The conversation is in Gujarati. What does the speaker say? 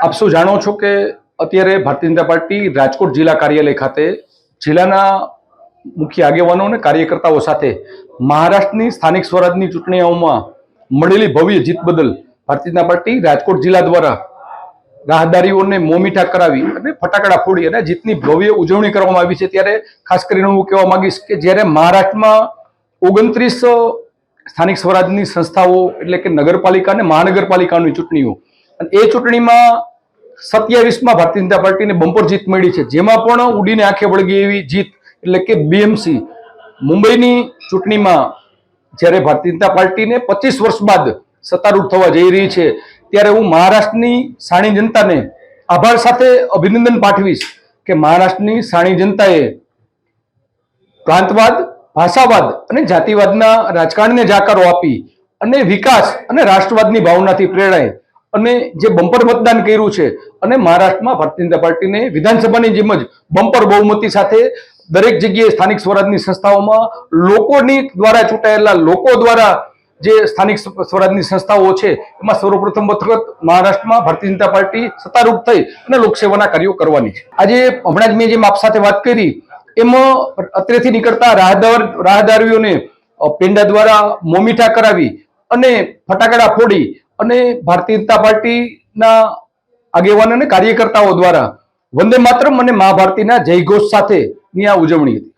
આપ સૌ જાણો છો કે અત્યારે ભારતીય જનતા પાર્ટી રાજકોટ જિલ્લા કાર્યાલય ખાતે જિલ્લાના મુખ્ય આગેવાનો અને કાર્યકર્તાઓ સાથે મહારાષ્ટ્રની સ્થાનિક સ્વરાજની ચૂંટણીઓમાં મળેલી ભવ્ય જીત બદલ ભારતીય જનતા પાર્ટી રાજકોટ જિલ્લા દ્વારા રાહદારીઓને મોં મીઠા કરાવી અને ફટાકડા ફોડી અને જીતની ભવ્ય ઉજવણી કરવામાં આવી છે। ત્યારે ખાસ કરીને હું કહેવા માંગીશ કે જ્યારે મહારાષ્ટ્રમાં 29 સ્થાનિક સ્વરાજની સંસ્થાઓ એટલે કે નગરપાલિકા અને મહાનગરપાલિકાની ચૂંટણીઓ અને એ ચૂંટણીમાં 27માં ભારતીય જનતા પાર્ટીને બમ્પર જીત મળી છે, જેમાં પણ ઉડીને આંખે વળગી એવી જીત એટલે કે બીએમસી મુંબઈની ચૂંટણીમાં જ્યારે ભારતીય જનતા પાર્ટીને 25 વર્ષ બાદ સત્તારૂઢ થવા જઈ રહી છે, ત્યારે હું મહારાષ્ટ્રની સાણી જનતાને આભાર સાથે અભિનંદન પાઠવીશ કે મહારાષ્ટ્રની સાણી જનતાએ પ્રાંતવાદ, ભાષાવાદ અને જાતિવાદના રાજકારણને જાકારો આપી અને વિકાસ અને રાષ્ટ્રવાદની ભાવનાથી પ્રેરાય અને જે બમ્પર મતદાન કર્યું છે અને મહારાષ્ટ્રમાં ભારતીય જનતા પાર્ટીને વિધાનસભાની જેમ જ બમ્પર બહુમતી સાથે દરેક જગ્યાએ સ્થાનિક સ્વરાજની સંસ્થાઓમાં લોકોની દ્વારા ચૂંટાયેલા લોકો દ્વારા જે સ્થાનિક સ્વરાજની સંસ્થાઓ છે એમાં સર્વપ્રથમ વખત મહારાષ્ટ્રમાં ભારતીય જનતા પાર્ટી સત્તારૂઢ થઈ અને લોકસેવાના કાર્યો કરવાની છે। આજે હમણાં જ મેં જેમ આપ સાથે વાત કરી એમાં અત્રેથી નીકળતા રાહદારીઓને પેંડા દ્વારા મોં મીઠા કરાવી અને ફટાકડા ફોડી અને ભારતીય જનતા પાર્ટીના આગેવાનો અને કાર્યકર્તાઓ દ્વારા વંદે માતરમ અને મા ભારતીના જયઘોષ સાથેની આ ઉજવણી હતી।